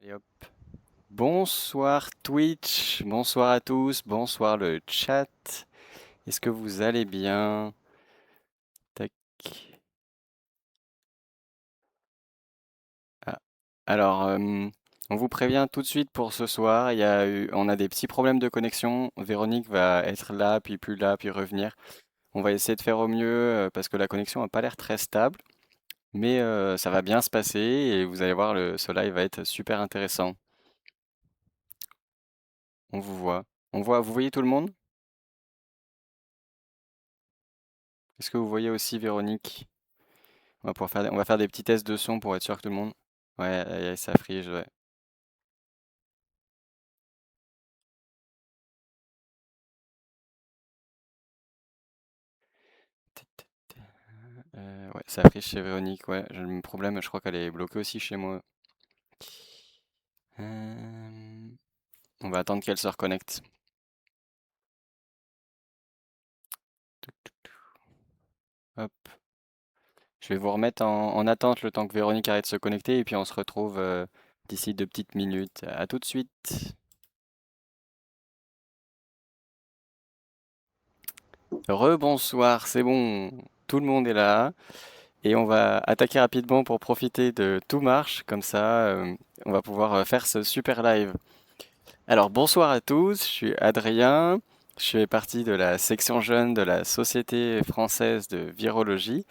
Et hop. Bonsoir Twitch, bonsoir à tous, bonsoir le chat. Est-ce que vous allez bien? Tac. Ah. Alors, on vous prévient tout de suite pour ce soir. On a des petits problèmes de connexion. Véronique va être là, puis plus là, puis revenir. On va essayer de faire au mieux parce que la connexion n'a pas l'air très stable. Mais ça va bien se passer et vous allez voir, ce live va être super intéressant. On vous voit. Vous voyez tout le monde? Est-ce que vous voyez aussi Véronique? On va faire des petits tests de son pour être sûr que tout le monde. Ouais, ça frige, ouais. Ouais, ça frige chez Véronique, ouais. J'ai le même problème, je crois qu'elle est bloquée aussi chez moi. Euh, On va attendre qu'elle se reconnecte. Hop. Je vais vous remettre en attente le temps que Véronique arrête de se connecter et puis on se retrouve d'ici 2 petites minutes. À tout de suite. Rebonsoir, c'est bon. Tout le monde est là. Et on va attaquer rapidement pour profiter de tout marche. Comme ça, on va pouvoir faire ce super live. Alors bonsoir à tous, je suis Adrien, je fais partie de la section jeune de la Société française de virologie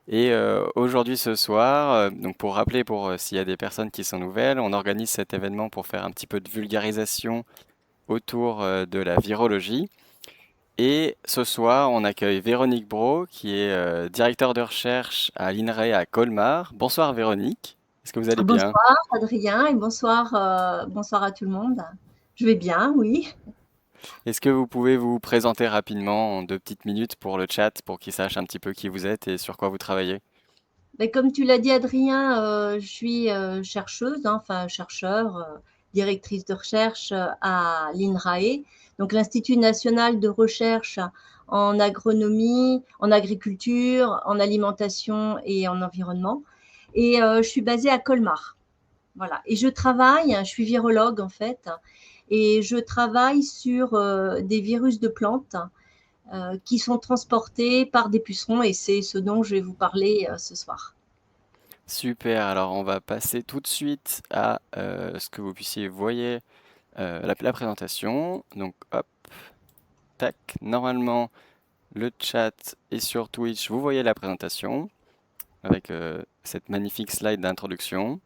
et aujourd'hui ce soir, donc pour rappeler s'il y a des personnes qui sont nouvelles, on organise cet événement pour faire un petit peu de vulgarisation autour de la virologie et ce soir on accueille Véronique Brault qui est directeur de recherche à l'INRAE à Colmar. Bonsoir Véronique, est-ce que vous allez bien? Bonsoir Adrien et bonsoir à tout le monde. Je vais bien, oui. Est-ce que vous pouvez vous présenter rapidement en 2 petites minutes pour le chat, pour qu'ils sachent un petit peu qui vous êtes et sur quoi vous travaillez? Mais comme tu l'as dit Adrien, je suis chercheuse, hein, enfin chercheur, directrice de recherche à l'INRAE, donc l'Institut national de recherche en agronomie, en agriculture, en alimentation et en environnement. Et je suis basée à Colmar. Voilà. Et je suis virologue en fait, et je travaille sur des virus de plantes qui sont transportés par des pucerons, et c'est ce dont je vais vous parler ce soir. Super, alors on va passer tout de suite à ce que vous puissiez voir la présentation. Donc hop, tac, normalement le chat est sur Twitch, vous voyez la présentation avec cette magnifique slide d'introduction.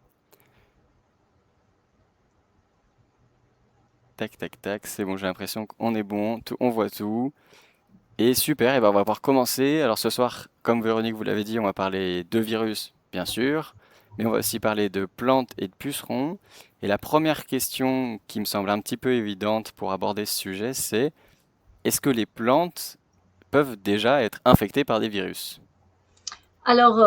Tac, tac, tac, c'est bon, j'ai l'impression qu'on est bon, on voit tout. Et super, et ben on va pouvoir commencer. Alors ce soir, comme Véronique vous l'avez dit, on va parler de virus, bien sûr, mais on va aussi parler de plantes et de pucerons. Et la première question qui me semble un petit peu évidente pour aborder ce sujet, c'est est-ce que les plantes peuvent déjà être infectées par des virus? Alors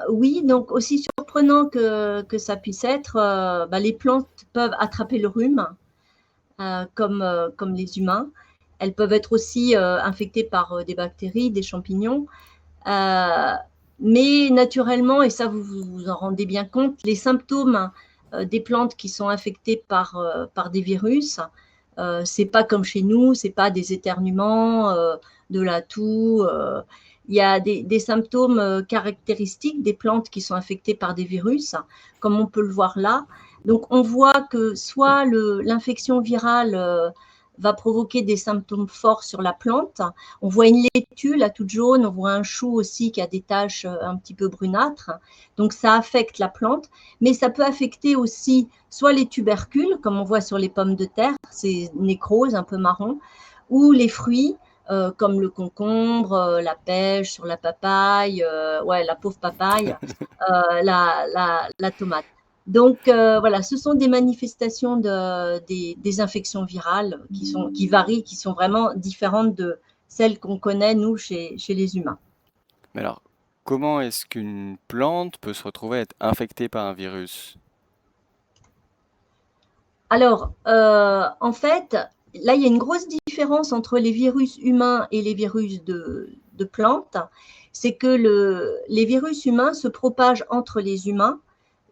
oui, donc aussi surprenant que ça puisse être, les plantes peuvent attraper le rhume comme les humains. Elles peuvent être aussi infectées par des bactéries, des champignons. Euh, mais naturellement, et ça vous en rendez bien compte, les symptômes des plantes qui sont infectées par des virus, c'est pas comme chez nous, c'est pas des éternuements, de la toux. Il y a des symptômes caractéristiques des plantes qui sont infectées par des virus, comme on peut le voir là. Donc on voit que soit l'infection virale va provoquer des symptômes forts sur la plante. On voit une laitue, là, toute jaune. On voit un chou aussi qui a des taches un petit peu brunâtres. Donc, ça affecte la plante. Mais ça peut affecter aussi soit les tubercules, comme on voit sur les pommes de terre, c'est nécrose, un peu marron, ou les fruits, comme le concombre, la pêche sur la papaye, ouais, la pauvre papaye, la tomate. Donc voilà, ce sont des manifestations des infections virales qui varient, qui sont vraiment différentes de celles qu'on connaît, nous, chez les humains. Mais alors, comment est-ce qu'une plante peut se retrouver à être infectée par un virus? Alors, en fait, là, il y a une grosse différence entre les virus humains et les virus de plantes. C'est que les virus humains se propagent entre les humains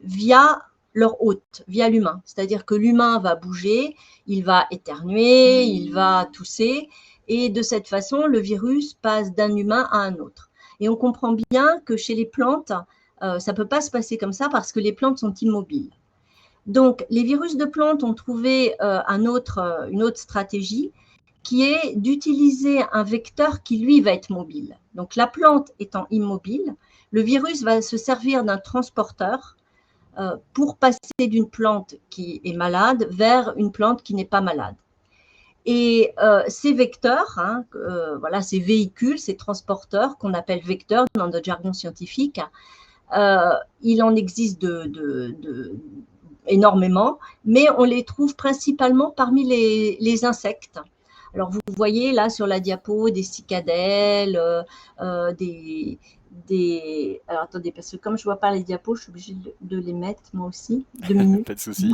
via leur hôte via l'humain. C'est-à-dire que l'humain va bouger, il va éternuer, il va tousser, et de cette façon, le virus passe d'un humain à un autre. Et on comprend bien que chez les plantes, ça ne peut pas se passer comme ça parce que les plantes sont immobiles. Donc, les virus de plantes ont trouvé une autre stratégie qui est d'utiliser un vecteur qui, lui, va être mobile. Donc, la plante étant immobile, le virus va se servir d'un transporteur pour passer d'une plante qui est malade vers une plante qui n'est pas malade. Et ces vecteurs, voilà, ces véhicules, ces transporteurs qu'on appelle vecteurs dans notre jargon scientifique, il en existe énormément, mais on les trouve principalement parmi les insectes. Alors vous voyez là sur la diapo des cicadelles, alors attendez, parce que comme je ne vois pas les diapos, je suis obligée de les mettre moi aussi, 2 minutes. Pas de souci.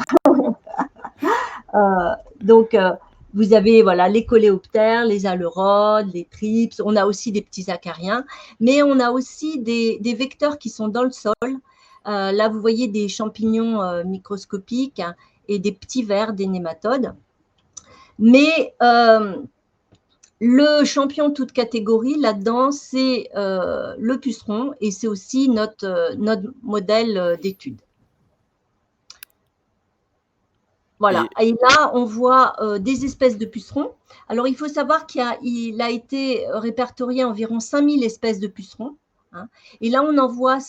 Donc, vous avez voilà, les coléoptères, les aleurodes, les thrips, on a aussi des petits acariens, mais on a aussi des vecteurs qui sont dans le sol. Là, vous voyez des champignons microscopiques et des petits vers, des nématodes. Mais le champion toute catégorie là-dedans, c'est le puceron et c'est aussi notre modèle d'étude. Voilà. Et là, on voit des espèces de pucerons. Alors, il faut savoir qu'il a été répertorié environ 5000 espèces de pucerons. Hein. Et là, on en voit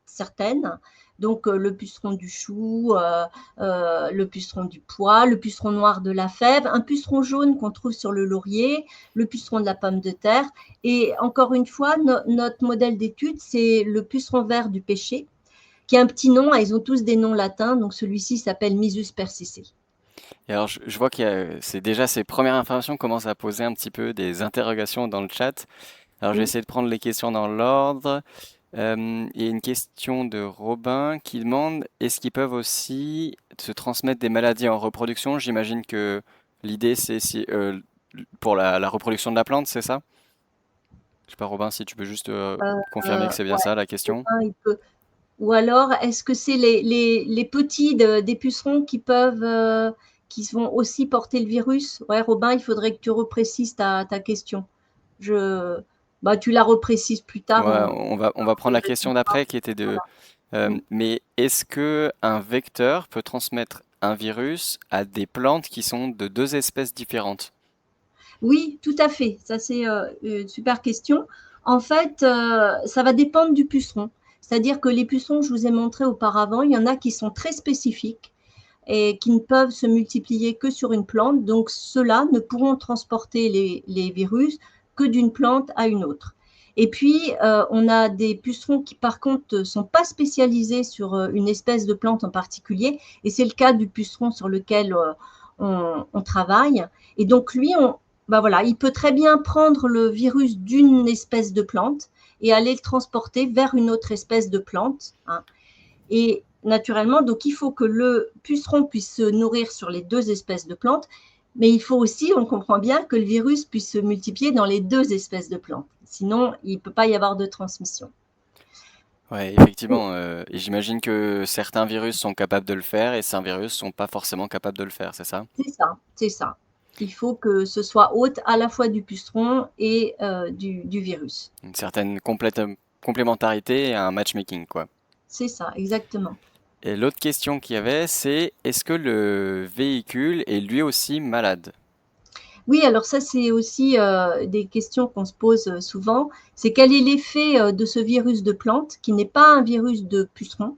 certaines. Donc, le puceron du chou, le puceron du pois, le puceron noir de la fève, un puceron jaune qu'on trouve sur le laurier, le puceron de la pomme de terre. Et encore une fois, notre modèle d'étude, c'est le puceron vert du pêcher, qui a un petit nom, ils ont tous des noms latins, donc celui-ci s'appelle Mysus persicé. Et alors, je vois c'est déjà ces premières informations commencent à poser un petit peu des interrogations dans le chat. Alors, je vais essayer de prendre les questions dans l'ordre. Il y a une question de Robin qui demande, est-ce qu'ils peuvent aussi se transmettre des maladies en reproduction? J'imagine que l'idée, c'est pour la reproduction de la plante, c'est ça? Je sais pas, Robin, si tu peux juste confirmer que c'est bien Ouais, ça la question. ou alors, est-ce que c'est les petits des pucerons qui vont aussi porter le virus? Ouais, Robin, il faudrait que tu reprécises ta question. Tu la reprécises plus tard. Ouais, on va prendre la question d'après qui était mais est-ce que un vecteur peut transmettre un virus à des plantes qui sont de deux espèces différentes? Oui, tout à fait. Ça, c'est une super question. En fait, ça va dépendre du puceron. C'est-à-dire que les pucerons que je vous ai montrés auparavant, il y en a qui sont très spécifiques et qui ne peuvent se multiplier que sur une plante. Donc, ceux-là ne pourront transporter les virus que d'une plante à une autre. Et puis, on a des pucerons qui, par contre, ne sont pas spécialisés sur une espèce de plante en particulier. Et c'est le cas du puceron sur lequel on travaille. Et donc, lui, voilà, il peut très bien prendre le virus d'une espèce de plante et aller le transporter vers une autre espèce de plante. Hein. Et naturellement, donc il faut que le puceron puisse se nourrir sur les deux espèces de plantes, mais il faut aussi, on comprend bien, que le virus puisse se multiplier dans les deux espèces de plantes. Sinon, il ne peut pas y avoir de transmission. Ouais, effectivement. Et j'imagine que certains virus sont capables de le faire et certains virus sont pas forcément capables de le faire, c'est ça? C'est ça, c'est ça. Il faut que ce soit hôte à la fois du puceron et du virus. Une certaine complémentarité et un matchmaking, quoi. C'est ça, exactement. Et l'autre question qu'il y avait, c'est est-ce que le véhicule est lui aussi malade? Oui, alors ça, c'est aussi des questions qu'on se pose souvent. C'est quel est l'effet de ce virus de plante, qui n'est pas un virus de puceron,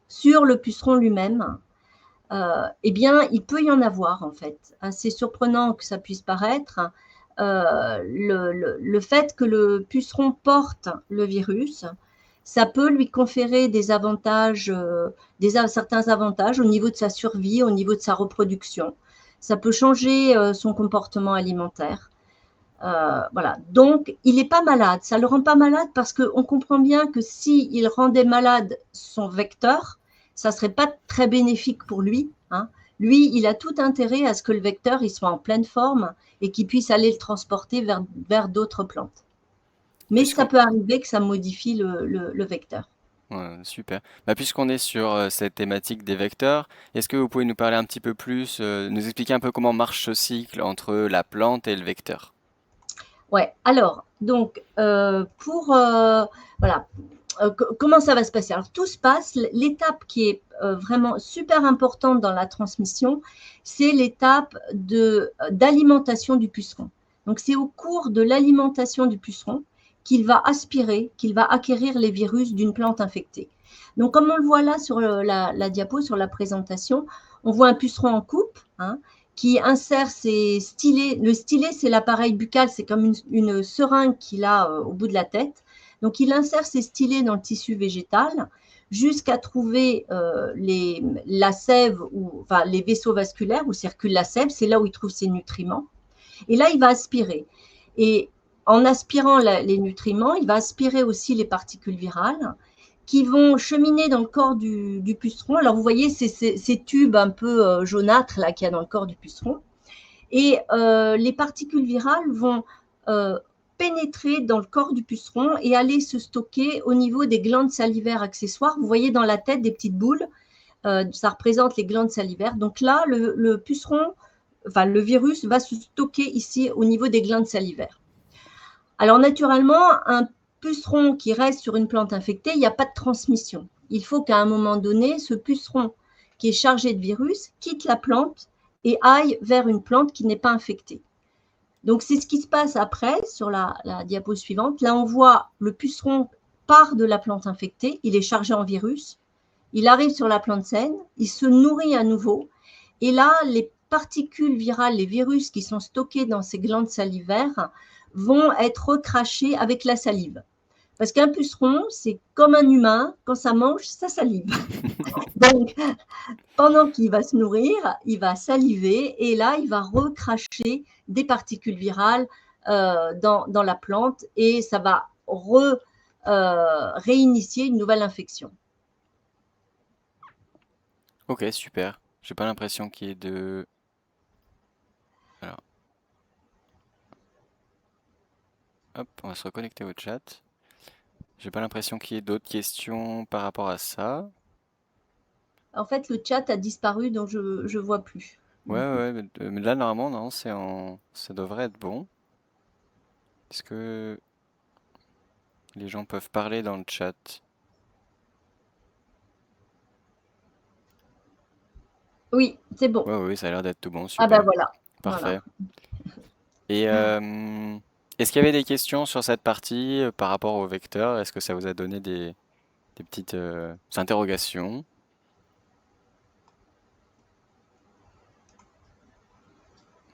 sur le puceron lui-même? Eh bien, il peut y en avoir, en fait. Assez surprenant que ça puisse paraître. Le fait que le puceron porte le virus, ça peut lui conférer des avantages, certains avantages au niveau de sa survie, au niveau de sa reproduction. Ça peut changer son comportement alimentaire. Voilà. Donc, il n'est pas malade. Ça ne le rend pas malade parce qu'on comprend bien que s'il rendait malade son vecteur, ça ne serait pas très bénéfique pour lui. Hein. Lui, il a tout intérêt à ce que le vecteur il soit en pleine forme et qu'il puisse aller le transporter vers d'autres plantes. Mais ça peut arriver que ça modifie le vecteur. Ouais, super. Bah, puisqu'on est sur cette thématique des vecteurs, est-ce que vous pouvez nous parler un petit peu plus, nous expliquer un peu comment marche ce cycle entre la plante et le vecteur? Ouais, alors, donc, voilà, comment ça va se passer? Alors, tout se passe, l'étape qui est vraiment super importante dans la transmission, c'est l'étape d'alimentation du puceron. Donc, c'est au cours de l'alimentation du puceron qu'il va aspirer, qu'il va acquérir les virus d'une plante infectée. Donc, comme on le voit là sur la diapo, sur la présentation, on voit un puceron en coupe, hein, qui insère ses stylets. Le stylet, c'est l'appareil buccal, c'est comme une seringue qu'il a au bout de la tête. Donc, il insère ses stylets dans le tissu végétal jusqu'à trouver la sève, enfin les vaisseaux vasculaires où circule la sève, c'est là où il trouve ses nutriments. Et là, il va aspirer. Et en aspirant les nutriments, il va aspirer aussi les particules virales qui vont cheminer dans le corps du puceron. Alors, vous voyez ces tubes un peu jaunâtres là qu'il y a dans le corps du puceron. Et les particules virales vont pénétrer dans le corps du puceron et aller se stocker au niveau des glandes salivaires accessoires. Vous voyez dans la tête des petites boules, ça représente les glandes salivaires. Donc là, le puceron, enfin le virus va se stocker ici au niveau des glandes salivaires. Alors naturellement, un puceron qui reste sur une plante infectée, il n'y a pas de transmission. Il faut qu'à un moment donné, ce puceron qui est chargé de virus quitte la plante et aille vers une plante qui n'est pas infectée. Donc c'est ce qui se passe après sur la diapo suivante. Là, on voit le puceron part de la plante infectée, il est chargé en virus, il arrive sur la plante saine, il se nourrit à nouveau, et là, les particules virales, les virus qui sont stockés dans ces glandes salivaires vont être recrachés avec la salive. Parce qu'un puceron, c'est comme un humain, quand ça mange, ça salive. Donc, pendant qu'il va se nourrir, il va saliver et là, il va recracher des particules virales dans la plante et ça va réinitier une nouvelle infection. Ok, super. J'ai pas l'impression qu'il y ait de... Alors, hop, on va se reconnecter au chat. J'ai pas l'impression qu'il y ait d'autres questions par rapport à ça. En fait, le chat a disparu, donc je ne vois plus. Ouais, ouais, mais là, normalement, non, ça devrait être bon. Est-ce que les gens peuvent parler dans le chat? Oui, c'est bon. Ouais, oui, ça a l'air d'être tout bon, Ah ben super. voilà. Voilà. Parfait. Et est-ce qu'il y avait des questions sur cette partie par rapport au vecteur? Est-ce que ça vous a donné des petites interrogations?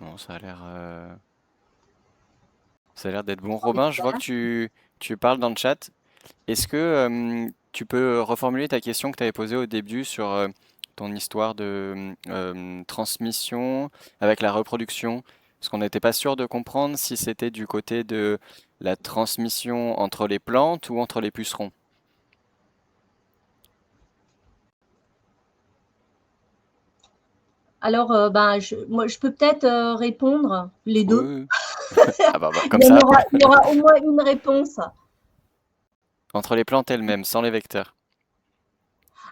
Non, ça a l'air d'être bon. Robin, je vois que tu parles dans le chat. Est-ce que tu peux reformuler ta question que tu avais posée au début sur ton histoire de transmission avec la reproduction? Parce qu'on n'était pas sûr de comprendre si c'était du côté de la transmission entre les plantes ou entre les pucerons. Alors, moi, je peux peut-être répondre les Oui, deux. oui, oui. Ah bah, comme Il y, ça, il y aura au moins une réponse. entre les plantes elles-mêmes, sans les vecteurs.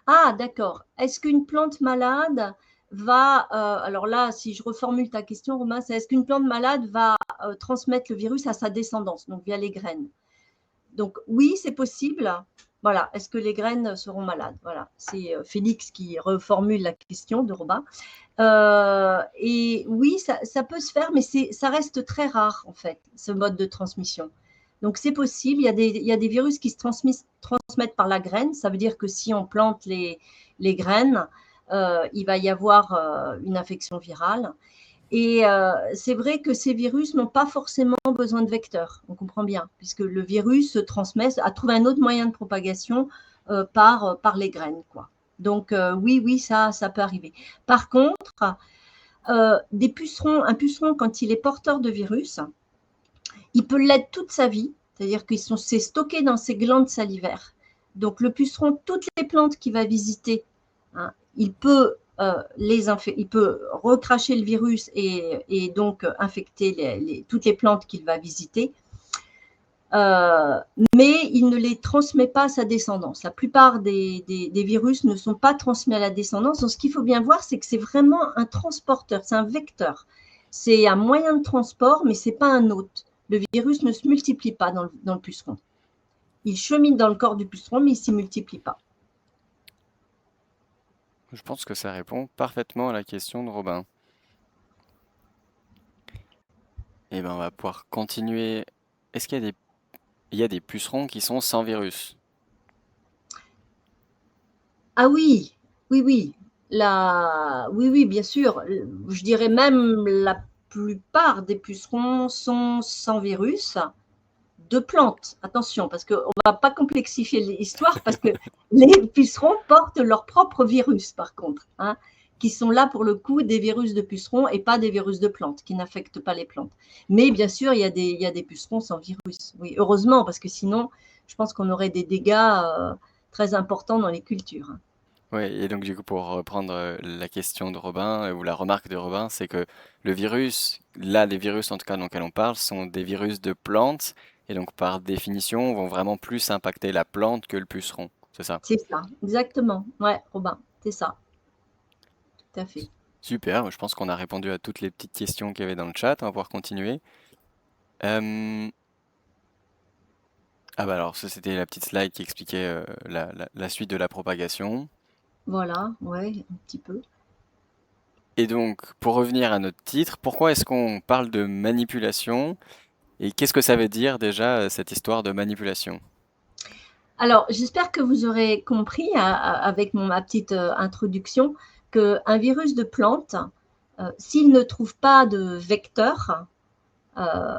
Ah, d'accord. Est-ce qu'une plante malade va, alors là, si je reformule ta question, Romain, c'est est-ce qu'une plante malade va transmettre le virus à sa descendance, donc via les graines? Donc oui, c'est possible. Voilà. Est-ce que les graines seront malades? Voilà. C'est Félix qui reformule la question de Robin. Et oui, ça peut se faire, mais ça reste très rare, en fait, ce mode de transmission. Donc, c'est possible. Il y a des virus qui se transmettent par la graine. Ça veut dire que si on plante les graines, il va y avoir une infection virale. Et c'est vrai que ces virus n'ont pas forcément besoin de vecteurs, on comprend bien, puisque le virus se transmet, a trouvé un autre moyen de propagation par les graines, quoi. Donc oui, oui, ça peut arriver. Par contre, un puceron, quand il est porteur de virus, il peut l'être toute sa vie, c'est-à-dire c'est stocké dans ses glandes salivaires. Donc le puceron, toutes les plantes qu'il va visiter, hein, il peut recracher le virus et donc infecter toutes les plantes qu'il va visiter. euh, mais il ne les transmet pas à sa descendance. La plupart des virus ne sont pas transmis à la descendance. Donc, ce qu'il faut bien voir, c'est que c'est vraiment un transporteur, c'est un vecteur. C'est un moyen de transport, mais ce n'est pas un hôte. Le virus ne se multiplie pas dans le puceron. Il chemine dans le corps du puceron, mais il ne s'y multiplie pas. Je pense que ça répond parfaitement à la question de Robin. Et ben, on va pouvoir continuer. Est-ce il y a des pucerons qui sont sans virus? Ah oui, oui, oui. Oui, oui, bien sûr. Je dirais même la plupart des pucerons sont sans virus de plantes. Attention, parce qu'on ne va pas complexifier l'histoire, parce que les pucerons portent leur propre virus, par contre, hein, qui sont là pour le coup des virus de pucerons et pas des virus de plantes, qui n'affectent pas les plantes. Mais bien sûr, il y a des pucerons sans virus. Oui, heureusement, parce que sinon, je pense qu'on aurait des dégâts très importants dans les cultures. Ouais, et donc du coup, pour reprendre la question de Robin, ou la remarque de Robin, c'est que le virus, là, les virus en tout cas dont on parle, sont des virus de plantes, et donc par définition, vont vraiment plus impacter la plante que le puceron, c'est ça? C'est ça, exactement. Ouais, Robin, c'est ça, tout à fait. Super, je pense qu'on a répondu à toutes les petites questions qu'il y avait dans le chat, on va pouvoir continuer. Euh, Ah bah alors, ça c'était la petite slide qui expliquait la suite de la propagation. Voilà, ouais, un petit peu. Et donc, pour revenir à notre titre, pourquoi est-ce qu'on parle de manipulation? Et qu'est-ce que ça veut dire déjà, cette histoire de manipulation? Alors, j'espère que vous aurez compris avec ma petite introduction qu'un virus de plante, s'il ne trouve pas de vecteur, euh,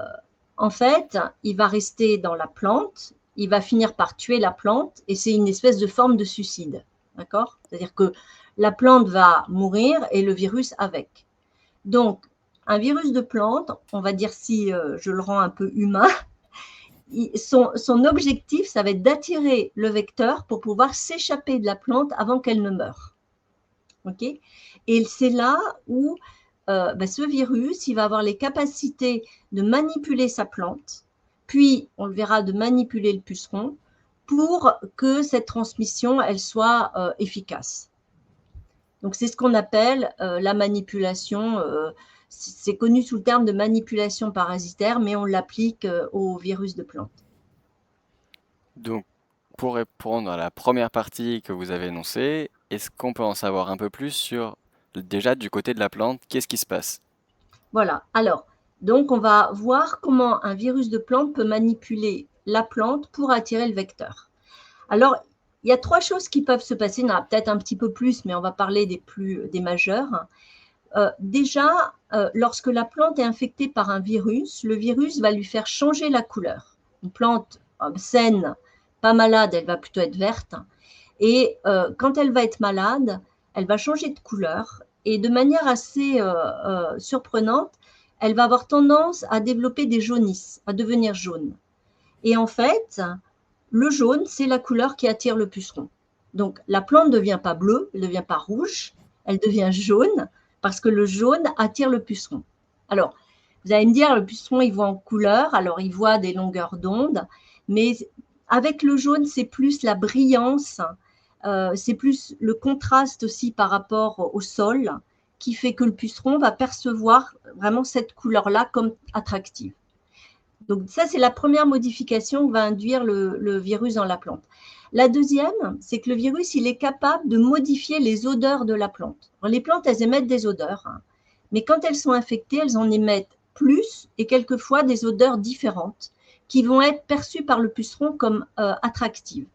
en fait, il va rester dans la plante, il va finir par tuer la plante et c'est une espèce de forme de suicide. D'accord? C'est-à-dire que la plante va mourir et le virus avec. Donc, un virus de plante, on va dire si je le rends un peu humain, son objectif, ça va être d'attirer le vecteur pour pouvoir s'échapper de la plante avant qu'elle ne meure. Okay, et c'est là où ce virus, il va avoir les capacités de manipuler sa plante, puis, on le verra, de manipuler le puceron pour que cette transmission, elle soit efficace. Donc, c'est ce qu'on appelle la manipulation. C'est connu sous le terme de manipulation parasitaire, mais on l'applique au virus de plante. Donc, pour répondre à la première partie que vous avez énoncée, est-ce qu'on peut en savoir un peu plus sur, déjà du côté de la plante, qu'est-ce qui se passe? Voilà. Alors, donc, on va voir comment un virus de plante peut manipuler la plante pour attirer le vecteur. Alors, il y a 3 choses qui peuvent se passer. Il y en a peut-être un petit peu plus, mais on va parler des majeures. Déjà, lorsque la plante est infectée par un virus, le virus va lui faire changer la couleur. Une plante saine, pas malade, elle va plutôt être verte. Et quand elle va être malade, elle va changer de couleur. Et de manière assez surprenante, elle va avoir tendance à développer des jaunisses, à devenir jaune. Et en fait, le jaune, c'est la couleur qui attire le puceron. Donc, la plante ne devient pas bleue, elle ne devient pas rouge, elle devient jaune parce que le jaune attire le puceron. Alors, vous allez me dire, le puceron, il voit en couleur, alors il voit des longueurs d'onde, mais avec le jaune, c'est plus la brillance, c'est plus le contraste aussi par rapport au sol qui fait que le puceron va percevoir vraiment cette couleur-là comme attractive. Donc ça, c'est la première modification que va induire le virus dans la plante. La deuxième, c'est que le virus, il est capable de modifier les odeurs de la plante. Alors, les plantes, elles émettent des odeurs, hein, mais quand elles sont infectées, elles en émettent plus et quelquefois des odeurs différentes qui vont être perçues par le puceron comme attractives.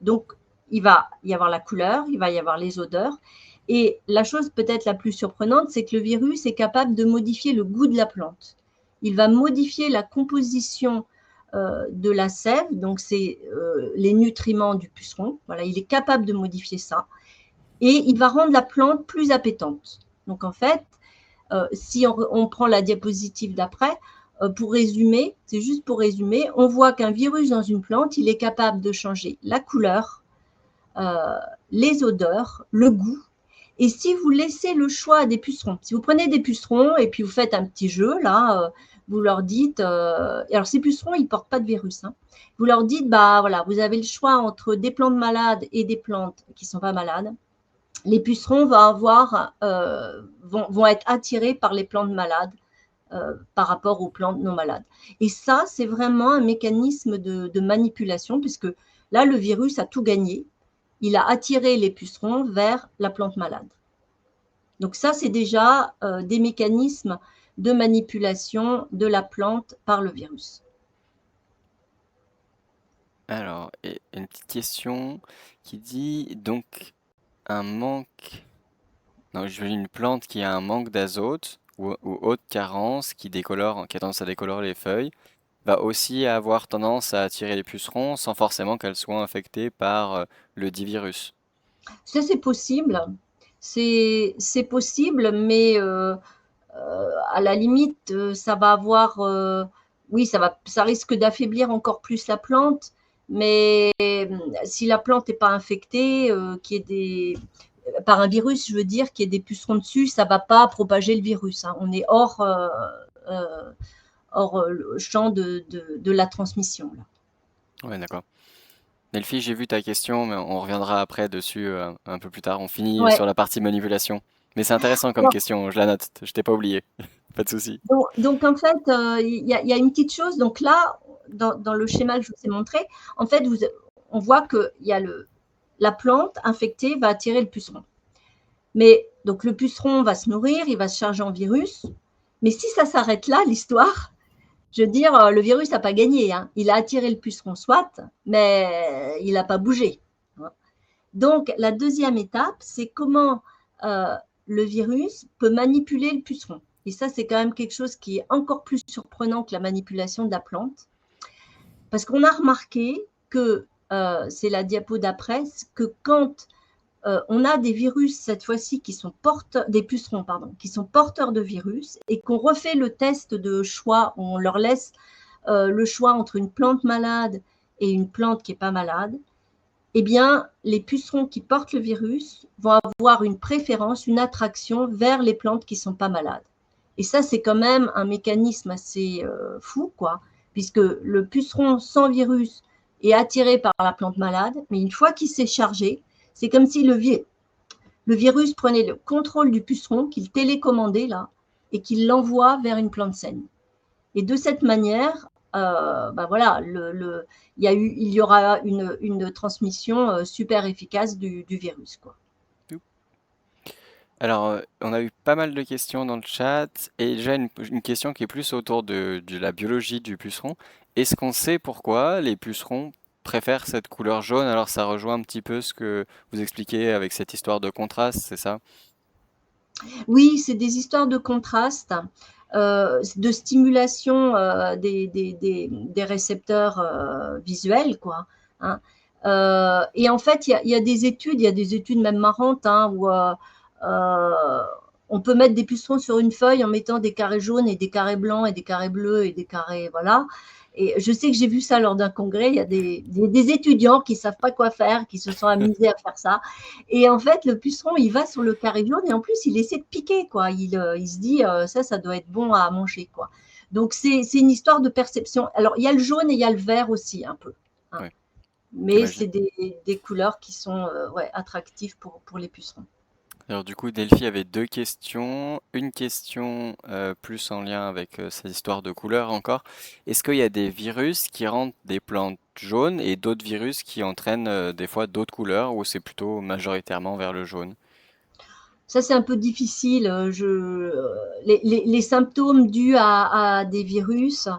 Donc, il va y avoir la couleur, il va y avoir les odeurs. Et la chose peut-être la plus surprenante, c'est que le virus est capable de modifier le goût de la plante. Il va modifier la composition de la sève, donc c'est les nutriments du puceron. Voilà, il est capable de modifier ça. Et il va rendre la plante plus appétante. Donc en fait, si on prend la diapositive d'après, pour résumer, c'est juste pour résumer, on voit qu'un virus dans une plante, il est capable de changer la couleur, les odeurs, le goût. Et si vous laissez le choix à des pucerons, si vous prenez des pucerons et puis vous faites un petit jeu, là, vous leur dites, alors ces pucerons, ils ne portent pas de virus, hein. Vous leur dites, bah voilà, vous avez le choix entre des plantes malades et des plantes qui ne sont pas malades. Les pucerons vont être attirés par les plantes malades par rapport aux plantes non malades. Et ça, c'est vraiment un mécanisme de manipulation, puisque là, le virus a tout gagné. Il a attiré les pucerons vers la plante malade. Donc ça, c'est déjà des mécanismes de manipulation de la plante par le virus. Alors, et une petite question qui dit donc un manque. Non, je veux une plante qui a un manque d'azote ou haute carence qui qui a tendance à décolorer les feuilles, va aussi avoir tendance à attirer les pucerons sans forcément qu'elles soient infectées par le dit virus. Ça, c'est possible. C'est possible, mais à la limite, ça va avoir, oui, ça risque d'affaiblir encore plus la plante, mais si la plante n'est pas infectée, par un virus, je veux dire, qu'il y ait des pucerons dessus, ça ne va pas propager le virus, hein. On est hors champ de la transmission, là. Ouais, d'accord. Delphi, j'ai vu ta question, mais on reviendra après dessus un peu plus tard. On finit Ouais. sur la partie manipulation. Mais c'est intéressant comme Alors, question, je la note, je t'ai pas oublié. Pas de souci. donc, en fait, il y a une petite chose. Donc là, dans le schéma que je vous ai montré, en fait, on voit que la plante infectée va attirer le puceron. Mais donc le puceron va se nourrir, il va se charger en virus. Mais si ça s'arrête là, l'histoire, je veux dire, le virus n'a pas gagné, hein. Il a attiré le puceron, soit, mais il n'a pas bougé. Donc, la deuxième étape, c'est comment le virus peut manipuler le puceron. Et ça, c'est quand même quelque chose qui est encore plus surprenant que la manipulation de la plante. Parce qu'on a remarqué que, c'est la diapo d'après, que quand on a des virus, cette fois-ci, des pucerons, pardon, qui sont porteurs de virus, et qu'on refait le test de choix, on leur laisse le choix entre une plante malade et une plante qui n'est pas malade, eh bien, les pucerons qui portent le virus vont avoir une préférence, une attraction vers les plantes qui ne sont pas malades. Et ça, c'est quand même un mécanisme assez fou, quoi, puisque le puceron sans virus est attiré par la plante malade, mais une fois qu'il s'est chargé, c'est comme si le virus prenait le contrôle du puceron, qu'il télécommandait là, et qu'il l'envoie vers une plante saine. Et de cette manière, voilà, il y aura une transmission super efficace du virus, quoi. Alors, on a eu pas mal de questions dans le chat et déjà une question qui est plus autour de la biologie du puceron. Est-ce qu'on sait pourquoi les pucerons préfèrent cette couleur jaune? Alors, ça rejoint un petit peu ce que vous expliquez avec cette histoire de contraste, c'est ça? Oui, c'est des histoires de contraste, de stimulation des récepteurs visuels, quoi, hein. Et en fait, il y a des études même marrantes, hein, où on peut mettre des pucerons sur une feuille en mettant des carrés jaunes et des carrés blancs et des carrés bleus et des carrés, voilà. Et je sais que j'ai vu ça lors d'un congrès. Il y a des étudiants qui ne savent pas quoi faire, qui se sont amusés à faire ça. Et en fait, le puceron, il va sur le carré jaune et en plus, il essaie de piquer, quoi. Il se dit, ça doit être bon à manger, quoi. Donc, c'est une histoire de perception. Alors, il y a le jaune et il y a le vert aussi, un peu, hein. Oui, Mais j'imagine. c'est des couleurs qui sont ouais, attractives pour les pucerons. Alors du coup, Delphi avait deux questions. Une question plus en lien avec cette histoire de couleur encore. Est-ce qu'il y a des virus qui rendent des plantes jaunes et d'autres virus qui entraînent des fois d'autres couleurs ou c'est plutôt majoritairement vers le jaune? Ça, c'est un peu difficile. Les symptômes dus à des virus,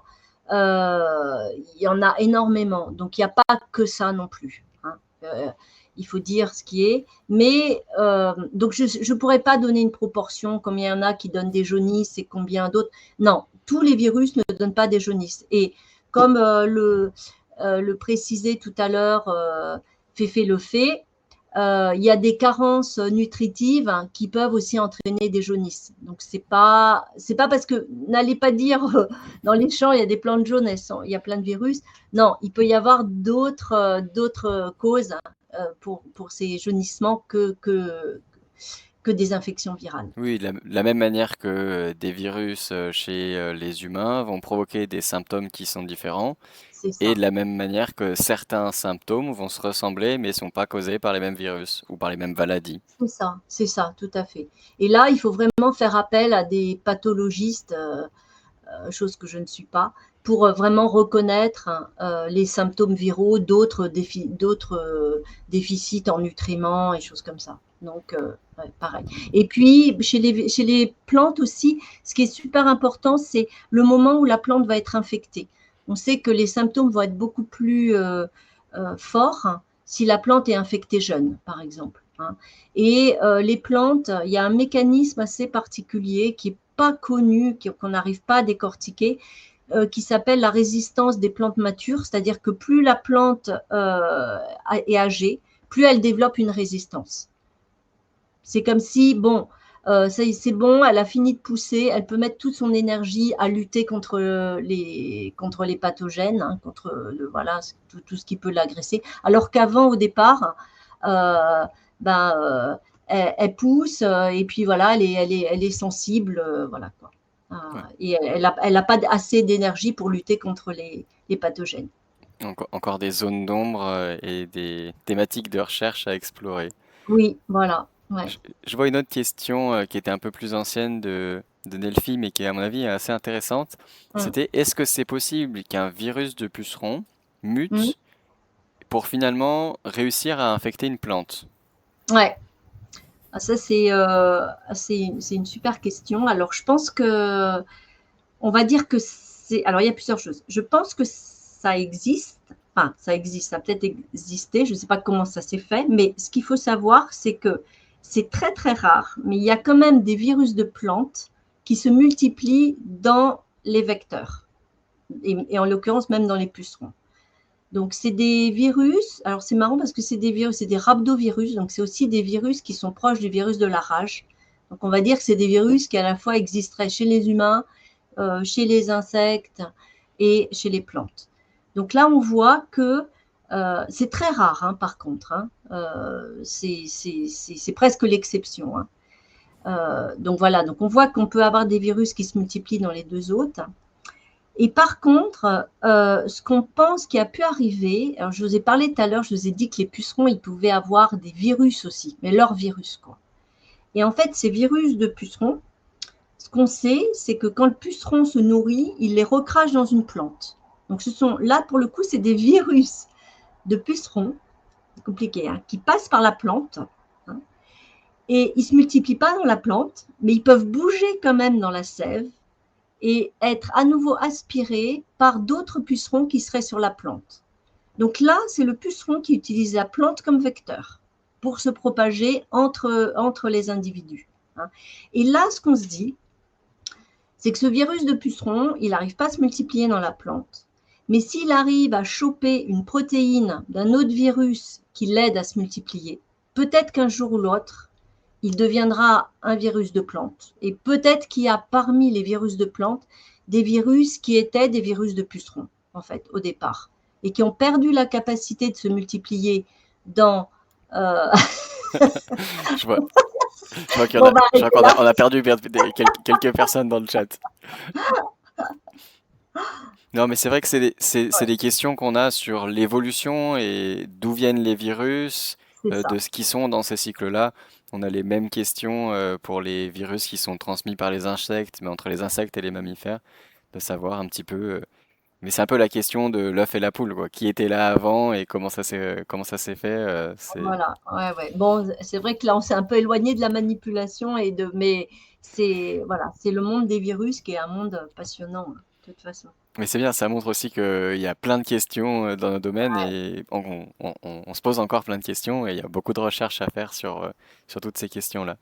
il y en a énormément. Donc, il n'y a pas que ça non plus, hein. Il faut dire ce qui est. Mais donc, je ne pourrais pas donner une proportion, combien il y en a qui donnent des jaunisses et combien d'autres. Non, tous les virus ne donnent pas des jaunisses. Et comme le précisait tout à l'heure Féfé le fait, il y a des carences nutritives, hein, qui peuvent aussi entraîner des jaunisses. Donc, c'est pas parce que, n'allez pas dire dans les champs, il y a des plantes jaunes, il y a plein de virus. Non, il peut y avoir d'autres causes pour ces jaunissements que que des infections virales. Oui, de la même manière que des virus chez les humains vont provoquer des symptômes qui sont différents, C'est et ça. de la même manière que certains symptômes vont se ressembler mais ne sont pas causés par les mêmes virus ou par les mêmes maladies. C'est ça, tout à fait. Et là, il faut vraiment faire appel à des pathologistes, chose que je ne suis pas, pour vraiment reconnaître les symptômes viraux d'autres déficits en nutriments et choses comme ça. Donc, ouais, pareil. Et puis, chez les plantes aussi, ce qui est super important, c'est le moment où la plante va être infectée. On sait que les symptômes vont être beaucoup plus forts si la plante est infectée jeune, par exemple. Hein. Et les plantes, il y a un mécanisme assez particulier qui n'est pas connu, qu'on n'arrive pas à décortiquer, qui s'appelle la résistance des plantes matures, c'est-à-dire que plus la plante est âgée, plus elle développe une résistance. C'est comme si, bon, c'est bon, elle a fini de pousser, elle peut mettre toute son énergie à lutter contre les pathogènes, hein, voilà, tout ce qui peut l'agresser. Alors qu'avant, au départ, euh, ben, elle pousse et puis voilà, elle est sensible, voilà quoi. Ouais. Et elle a pas assez d'énergie pour lutter contre les pathogènes. Encore des zones d'ombre et des thématiques de recherche à explorer. Oui, voilà. Ouais. Je, je vois une autre question qui était un peu plus ancienne de Nelphi, mais qui est à mon avis assez intéressante. Mm. C'était, est-ce que c'est possible qu'un virus de puceron Mm. mute pour finalement réussir à infecter une plante? Ouais. Ah, ça, c'est une super question. Alors, je pense que, on va dire que c'est. Alors, il y a plusieurs choses. Je pense que ça existe. Enfin, ça existe, ça a peut-être existé. Je ne sais pas comment ça s'est fait. Mais ce qu'il faut savoir, c'est que c'est très, très rare. Mais il y a quand même des virus de plantes qui se multiplient dans les vecteurs. Et en l'occurrence, même dans les pucerons. Donc, c'est des virus. Alors, c'est marrant parce que c'est des virus, c'est des rhabdovirus. Donc, c'est aussi des virus qui sont proches du virus de la rage. Donc, on va dire que c'est des virus qui, à la fois, existeraient chez les humains, chez les insectes et chez les plantes. Donc, là, on voit que c'est très rare, hein, par contre. Hein. C'est presque l'exception. Hein. Donc, voilà. Donc, on voit qu'on peut avoir des virus qui se multiplient dans les deux autres. Et par contre, ce qu'on pense qui a pu arriver, alors je vous ai parlé tout à l'heure, je vous ai dit que les pucerons, ils pouvaient avoir des virus aussi, mais leurs virus, quoi. Et en fait, ces virus de pucerons, ce qu'on sait, c'est que quand le puceron se nourrit, il les recrache dans une plante. Donc, là, pour le coup, c'est des virus de pucerons, c'est compliqué, hein, qui passent par la plante. Hein, et ils ne se multiplient pas dans la plante, mais ils peuvent bouger quand même dans la sève et être à nouveau aspiré par d'autres pucerons qui seraient sur la plante. Donc là, c'est le puceron qui utilise la plante comme vecteur pour se propager entre les individus. Hein. Et là, ce qu'on se dit, c'est que ce virus de puceron, il n'arrive pas à se multiplier dans la plante. Mais s'il arrive à choper une protéine d'un autre virus qui l'aide à se multiplier, peut-être qu'un jour ou l'autre, il deviendra un virus de plante. Et peut-être qu'il y a parmi les virus de plante des virus qui étaient des virus de pucerons, en fait, au départ, et qui ont perdu la capacité de se multiplier dans. Euh... Je vois, je vois bon, on va arrêter là. on a perdu quelques personnes dans le chat. Non, mais c'est vrai que c'est Ouais, des questions qu'on a sur l'évolution et d'où viennent les virus, c'est de ça. ce qui sont dans ces cycles-là. On a les mêmes questions pour les virus qui sont transmis par les insectes, mais entre les insectes et les mammifères, de savoir un petit peu. Mais c'est un peu la question de l'œuf et la poule, quoi. Qui était là avant et comment ça s'est fait. Voilà. Ouais, ouais. Bon, c'est vrai que là, on s'est un peu éloigné de la manipulation mais c'est le monde des virus qui est un monde passionnant, hein, de toute façon. Mais c'est bien, ça montre aussi qu'il y a plein de questions dans nos domaines Ouais. et on se pose encore plein de questions et il y a beaucoup de recherches à faire sur toutes ces questions-là.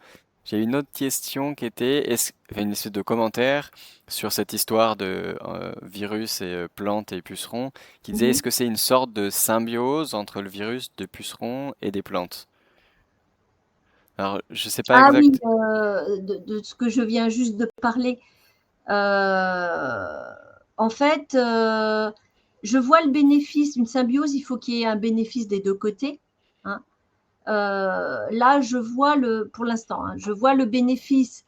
J'ai une autre question qui était, enfin, une espèce de commentaire sur cette histoire de virus et plantes et pucerons, qui disait, Mhm. est-ce que c'est une sorte de symbiose entre le virus de pucerons et des plantes? Alors, je sais pas Ah oui, exact. de ce que je viens juste de parler. Euh, En fait, je vois le bénéfice d'une symbiose. Il faut qu'il y ait un bénéfice des deux côtés. Hein. là, pour l'instant, hein, je vois le bénéfice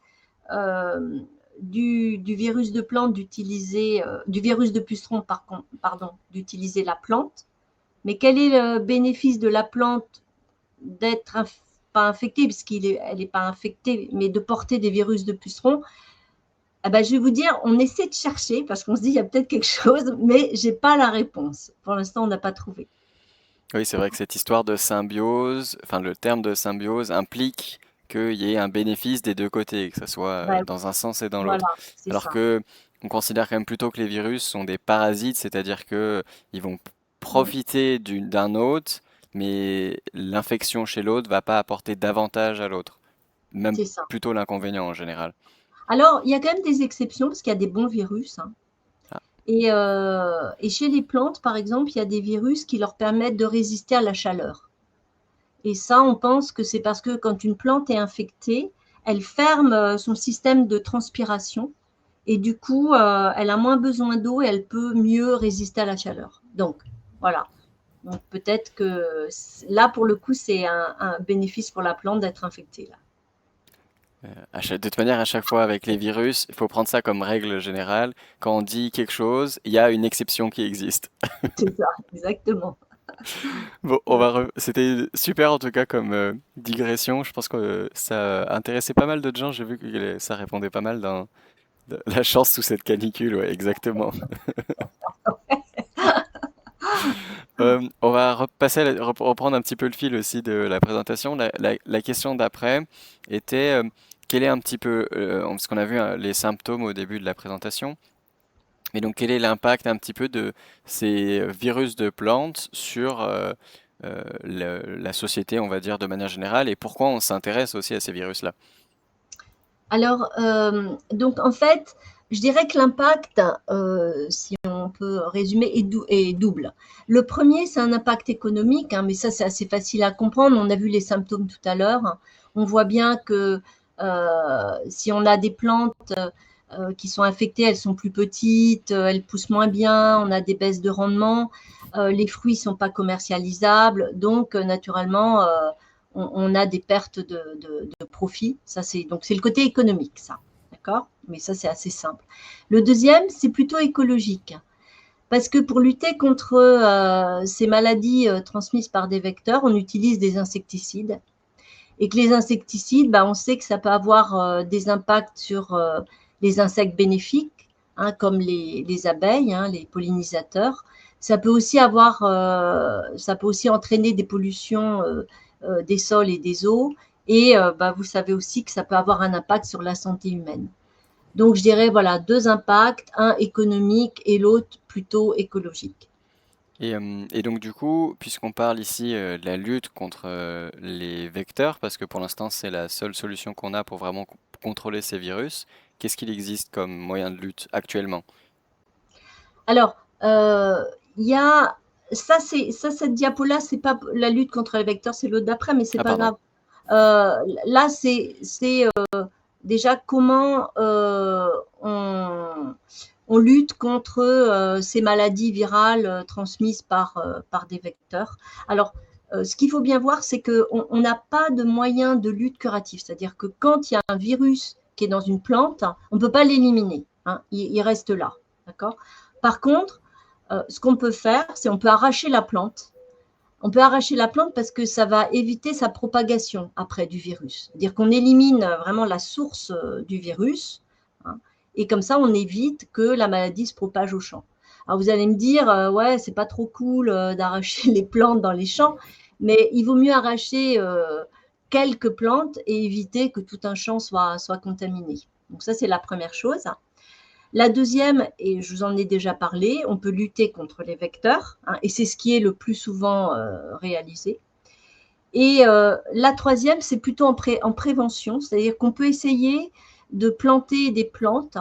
euh, du virus de plante du virus de puceron, pardon, d'utiliser la plante. Mais quel est le bénéfice de la plante d'être pas infectée, puisqu'elle n'est pas infectée, mais de porter des virus de puceron? Ah ben, je vais vous dire, on essaie de chercher parce qu'on se dit il y a peut-être quelque chose, mais j'ai pas la réponse. Pour l'instant, on n'a pas trouvé. Oui, c'est vrai que cette histoire de symbiose, enfin le terme de symbiose implique qu'il y ait un bénéfice des deux côtés, que ce soit Ben, dans un sens et dans voilà, l'autre. c'est Alors ça. que on considère quand même plutôt que les virus sont des parasites, c'est-à-dire que ils vont Mm, profiter d'un hôte, mais l'infection chez l'autre va pas apporter d'avantage à l'autre, même c'est ça. plutôt l'inconvénient en général. Alors, il y a quand même des exceptions parce qu'il y a des bons virus, hein. Ah, Et chez les plantes, par exemple, il y a des virus qui leur permettent de résister à la chaleur. Et ça, on pense que c'est parce que quand une plante est infectée, elle ferme son système de transpiration et du coup, elle a moins besoin d'eau et elle peut mieux résister à la chaleur. Donc, voilà. Donc, peut-être que là, pour le coup, c'est un bénéfice pour la plante d'être infectée. Là. de toute manière, à chaque fois avec les virus, il faut prendre ça comme règle générale. Quand on dit quelque chose, il y a une exception qui existe. C'est ça, exactement. Bon, c'était super en tout cas comme digression. Je pense que ça a intéressé pas mal de gens. J'ai vu que ça répondait pas mal dans la chance sous cette canicule, ouais, exactement. On va reprendre un petit peu le fil aussi de la présentation. La question d'après était quel est un petit peu, parce qu'on a vu les symptômes au début de la présentation, mais donc quel est l'impact un petit peu de ces virus de plantes sur la société, on va dire, de manière générale, et pourquoi on s'intéresse aussi à ces virus-là? Alors, donc en fait, je dirais que l'impact, si on peut résumer, est double. Le premier, c'est un impact économique, hein, mais ça, c'est assez facile à comprendre. On a vu les symptômes tout à l'heure. On voit bien que si on a des plantes qui sont infectées, elles sont plus petites, elles poussent moins bien, on a des baisses de rendement, les fruits ne sont pas commercialisables, donc naturellement, on a des pertes de profit. Ça, donc c'est le côté économique, ça. D'accord? Mais ça, c'est assez simple. Le deuxième, c'est plutôt écologique. Parce que pour lutter contre ces maladies transmises par des vecteurs, on utilise des insecticides. Et que les insecticides, bah, on sait que ça peut avoir des impacts sur les insectes bénéfiques, hein, comme les abeilles, hein, les pollinisateurs. Ça peut aussi entraîner des pollutions des sols et des eaux. Et bah, vous savez aussi que ça peut avoir un impact sur la santé humaine. Donc, je dirais, voilà, deux impacts, un économique et l'autre plutôt écologique. Et donc du coup, puisqu'on parle ici de la lutte contre les vecteurs, parce que pour l'instant c'est la seule solution qu'on a pour vraiment contrôler ces virus, qu'est-ce qu'il existe comme moyen de lutte actuellement? Alors, il y a cette diapo-là, c'est pas la lutte contre les vecteurs, c'est l'autre d'après, mais c'est Ah pas pardon. grave. Là, c'est déjà comment on lutte contre ces maladies virales transmises par des vecteurs. Alors, ce qu'il faut bien voir, c'est qu'on n'a pas de moyen de lutte curatif. C'est-à-dire que quand il y a un virus qui est dans une plante, on ne peut pas l'éliminer, hein, il reste là. D'accord? Par contre, ce qu'on peut faire, c'est on peut arracher la plante. On peut arracher la plante parce que ça va éviter sa propagation après du virus. C'est-à-dire qu'on élimine vraiment la source du virus, hein, et comme ça, on évite que la maladie se propage au champ. Alors vous allez me dire, ouais, c'est pas trop cool d'arracher les plantes dans les champs, mais il vaut mieux arracher quelques plantes et éviter que tout un champ soit contaminé. Donc ça, c'est la première chose. La deuxième, et je vous en ai déjà parlé, on peut lutter contre les vecteurs, hein, et c'est ce qui est le plus souvent réalisé. Et la troisième, c'est plutôt en prévention, c'est-à-dire qu'on peut essayer de planter des plantes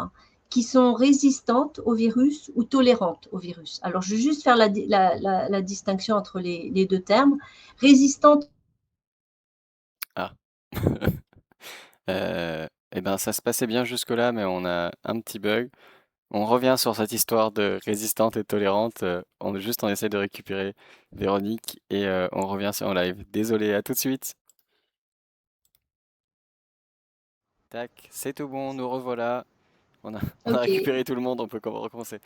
qui sont résistantes au virus ou tolérantes au virus. Alors, je vais juste faire la distinction entre les deux termes. Résistante. Ah. Eh ben ça se passait bien jusque-là, mais on a un petit bug. On revient sur cette histoire de résistante et tolérante. On essaie de récupérer Véronique et on revient sur en live. Désolé, à tout de suite. Tac, c'est tout bon, nous revoilà. On a Ok, récupéré tout le monde, on peut recommencer.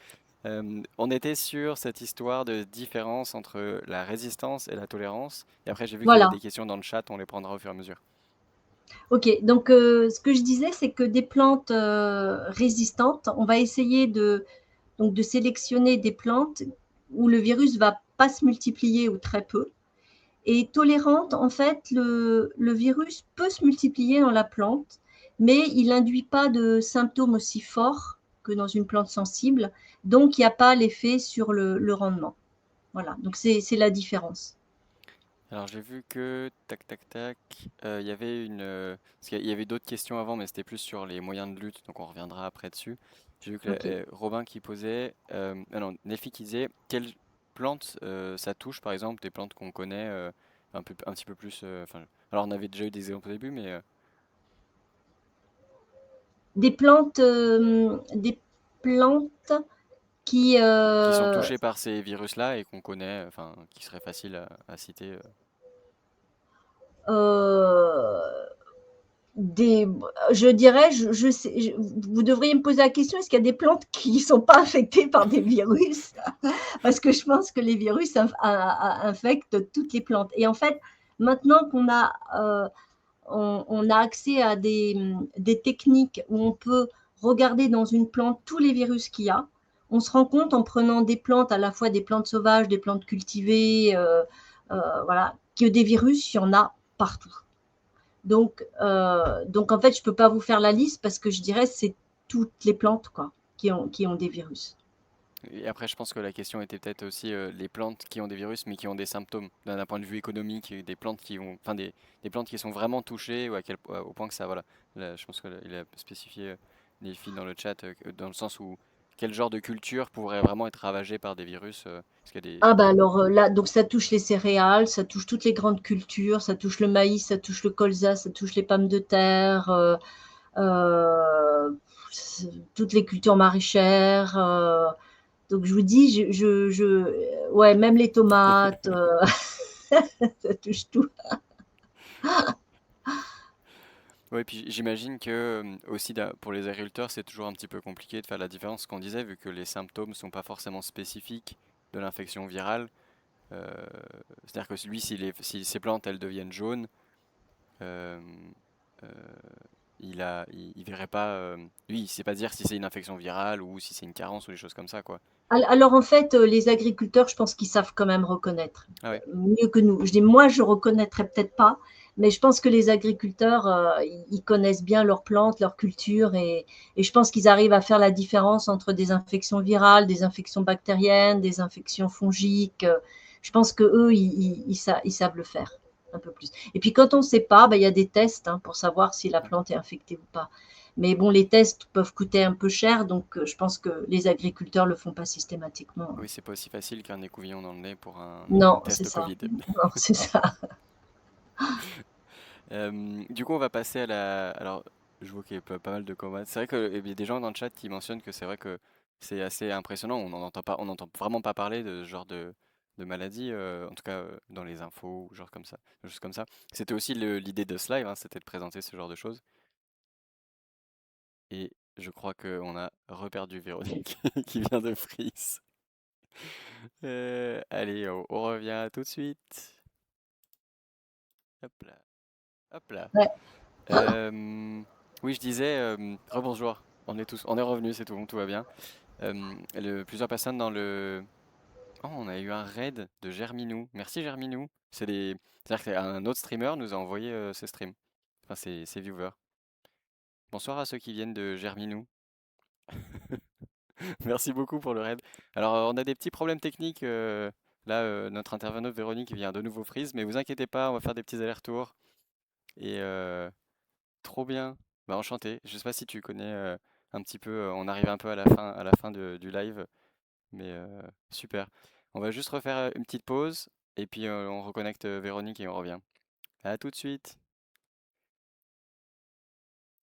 On était sur cette histoire de différence entre la résistance et la tolérance. Et après, j'ai vu qu'il y avait voilà. des questions dans le chat, on les prendra au fur et à mesure. Ok, donc ce que je disais, c'est que des plantes résistantes, on va essayer donc de sélectionner des plantes où le virus va pas se multiplier ou très peu. Et tolérante, en fait, le virus peut se multiplier dans la plante, mais il n'induit pas de symptômes aussi forts que dans une plante sensible. Donc, il n'y a pas l'effet sur le rendement. Voilà, donc c'est la différence. Alors j'ai vu que, tac tac tac, il y avait parce qu'il y avait d'autres questions avant, mais c'était plus sur les moyens de lutte, donc on reviendra après dessus. J'ai vu que Ok. Robin qui posait, non, Nefi qui disait, quelles plantes ça touche, par exemple, des plantes qu'on connaît un petit peu plus, enfin, alors on avait déjà eu des exemples au début, mais Des plantes qui, qui sont touchées par ces virus-là et qu'on connaît, enfin, qui seraient faciles à citer. euh, des, je dirais, je sais, vous devriez me poser la question, est-ce qu'il y a des plantes qui ne sont pas affectées par des virus? Parce que je pense que les virus infectent toutes les plantes. Et en fait, maintenant qu'on a accès à des techniques où on peut regarder dans une plante tous les virus qu'il y a, on se rend compte en prenant des plantes, à la fois des plantes sauvages, des plantes cultivées, voilà, que des virus, il y en a partout. Donc en fait, je ne peux pas vous faire la liste parce que je dirais que c'est toutes les plantes quoi, qui ont des virus. Et après, je pense que la question était peut-être aussi les plantes qui ont des virus mais qui ont des symptômes d'un point de vue économique, et des plantes qui ont, enfin des plantes qui sont vraiment touchées ou au point que ça, voilà. Là, je pense qu'il a spécifié les filles dans le chat dans le sens où quel genre de culture pourrait vraiment être ravagée par des virus, parce qu'il y a des, Ah bah alors là, donc ça touche les céréales, ça touche toutes les grandes cultures, ça touche le maïs, ça touche le colza, ça touche les pommes de terre, euh, toutes les cultures maraîchères. Donc je vous dis, ouais, même les tomates, ça touche tout. ouais, puis j'imagine que aussi pour les agriculteurs, c'est toujours un petit peu compliqué de faire la différence, ce qu'on disait, vu que les symptômes sont pas forcément spécifiques de l'infection virale. Euh, C'est-à-dire que lui, si ses plantes elles deviennent jaunes, euh, euh, il verrait pas. Lui, il sait pas dire si c'est une infection virale ou si c'est une carence ou des choses comme ça, quoi. Alors en fait, les agriculteurs, je pense qu'ils savent quand même reconnaître Ah ouais. mieux que nous. Je dis, moi, je reconnaîtrais peut-être pas, mais je pense que les agriculteurs, ils connaissent bien leurs plantes, leurs cultures, et je pense qu'ils arrivent à faire la différence entre des infections virales, des infections bactériennes, des infections fongiques. Je pense que eux, ils savent le faire un peu plus. Et puis quand on ne sait pas, ben, il y a des tests hein, pour savoir si la plante est infectée ou pas. Mais bon, les tests peuvent coûter un peu cher, donc je pense que les agriculteurs le font pas systématiquement. Oui, c'est pas aussi facile qu'un écouvillon dans le nez pour un Non, c'est test ça. Covid. Non, c'est ça. Du coup, on va passer à la. Alors, je vois qu'il y a pas mal de commentaires. C'est vrai qu'il y a des gens dans le chat qui mentionnent que c'est vrai que c'est assez impressionnant. On n'en entend pas, on n'entend vraiment pas parler de ce genre de maladie, en tout cas dans les infos ou genre comme ça, des choses comme ça. C'était aussi l'idée de ce live, hein, c'était de présenter ce genre de choses. Et je crois qu'on a reperdu Véronique qui vient de freeze. Allez, on revient tout de suite. Hop là, hop là. Ouais. Oui, je disais, rebonjour. On est revenus, c'est tout bon, tout va bien. Plusieurs personnes dans le. Oh, on a eu un raid de Germinou. Merci Germinou. C'est-à-dire qu'un autre streamer nous a envoyé ce stream. Enfin, ses viewers. Bonsoir à ceux qui viennent de Germinou. Merci beaucoup pour le raid. Alors, on a des petits problèmes techniques. Là, notre intervenante Véronique vient de nouveau freeze, mais vous inquiétez pas, on va faire des petits allers-retours. Et trop bien. Bah, enchanté. Je sais pas si tu connais un petit peu. On arrive un peu à la fin du live, mais super. On va juste refaire une petite pause et puis on reconnecte Véronique et on revient. À tout de suite.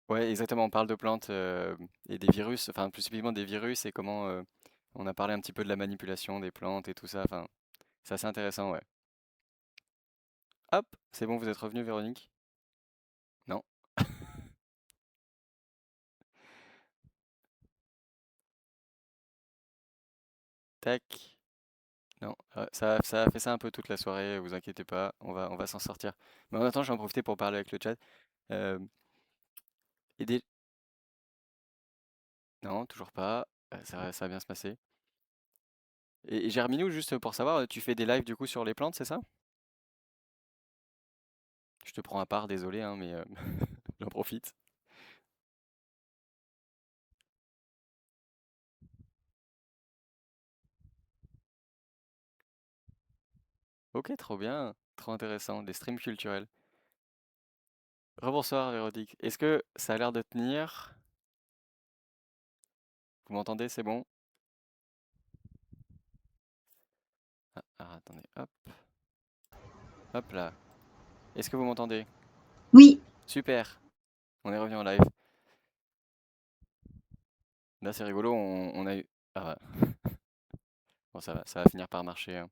Ouais, exactement, on parle de plantes et des virus, enfin plus spécifiquement des virus et comment on a parlé un petit peu de la manipulation des plantes et tout ça, enfin c'est assez intéressant, ouais. Hop, c'est bon, vous êtes revenu, Véronique? Non? Tac. Non, ça a fait ça un peu toute la soirée, vous inquiétez pas, on va s'en sortir. Mais en attendant, je vais en profiter pour parler avec le chat. Euh, et Non, toujours pas. Ça va bien se passer. Et Germinou, juste pour savoir, tu fais des lives du coup sur les plantes, c'est ça? Je te prends à part, désolé, hein, mais j'en profite. Ok, trop bien, trop intéressant, des streams culturels. Rebonsoir Véronique. Est-ce que ça a l'air de tenir? Vous m'entendez, c'est bon? Attendez, hop, hop là. Est-ce que vous m'entendez? Oui, Super, on est revenu en live. Là, c'est rigolo, on a eu... Ah, bon, ça va finir par marcher, hein.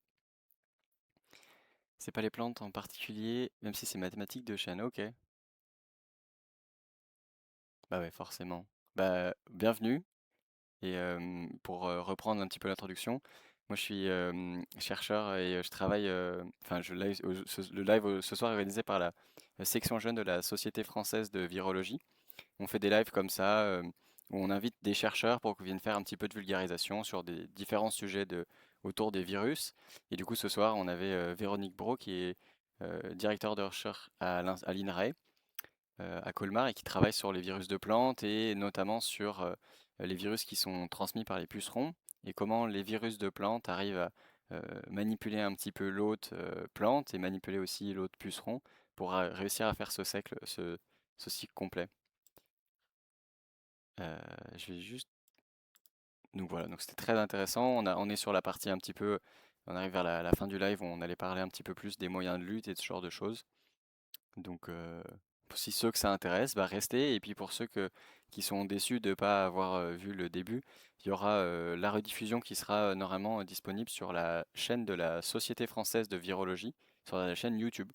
C'est pas les plantes en particulier, même si c'est mathématiques de chaîne, ok. Bah ouais, forcément. Bah, bienvenue. Et pour reprendre un petit peu l'introduction, moi je suis chercheur et je travaille, enfin le live ce soir est organisé par la section jeune de la Société française de virologie. On fait des lives comme ça où on invite des chercheurs pour qu'ils viennent faire un petit peu de vulgarisation sur des différents sujets autour des virus. Et du coup ce soir on avait Véronique Brault qui est directeur de recherche à l'INRAE à Colmar et qui travaille sur les virus de plantes et notamment sur les virus qui sont transmis par les pucerons et comment les virus de plantes arrivent à manipuler un petit peu l'hôte plante et manipuler aussi l'hôte puceron pour réussir à faire ce cycle complet. Euh, je vais juste... Donc voilà, donc c'était très intéressant. On est sur la partie un petit peu... On arrive vers la fin du live où on allait parler un petit peu plus des moyens de lutte et de ce genre de choses. Donc, si ceux que ça intéresse, bah restez. Et puis pour qui sont déçus de ne pas avoir vu le début, il y aura la rediffusion qui sera normalement disponible sur la chaîne de la Société française de virologie, sur la chaîne YouTube.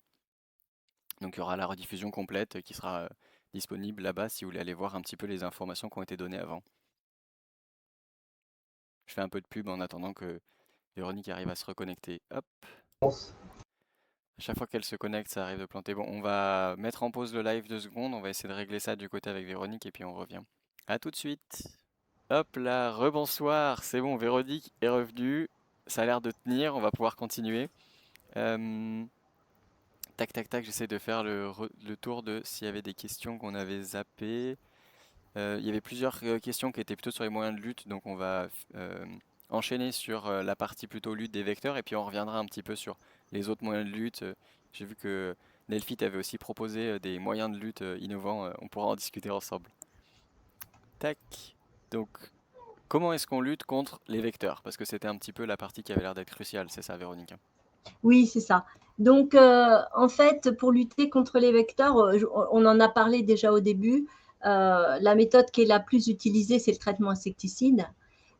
Donc il y aura la rediffusion complète qui sera disponible là-bas si vous voulez aller voir un petit peu les informations qui ont été données avant. Je fais un peu de pub en attendant que Véronique arrive à se reconnecter. Hop. À chaque fois qu'elle se connecte, ça arrive de planter. Bon, on va mettre en pause le live 2 secondes. On va essayer de régler ça du côté avec Véronique et puis on revient. À tout de suite. Hop là, rebonsoir. C'est bon, Véronique est revenue. Ça a l'air de tenir. On va pouvoir continuer. Euh, tac, tac, tac. J'essaie de faire le tour de s'il y avait des questions qu'on avait zappées. Il y avait plusieurs questions qui étaient plutôt sur les moyens de lutte. Donc on va enchaîner sur la partie plutôt lutte des vecteurs et puis on reviendra un petit peu sur les autres moyens de lutte. J'ai vu que Nelfit avait aussi proposé des moyens de lutte innovants. On pourra en discuter ensemble. Tac. Donc, comment est-ce qu'on lutte contre les vecteurs? Parce que c'était un petit peu la partie qui avait l'air d'être cruciale, c'est ça, Véronique? oui, c'est ça. Donc, en fait, pour lutter contre les vecteurs, on en a parlé déjà au début. La méthode qui est la plus utilisée, c'est le traitement insecticide.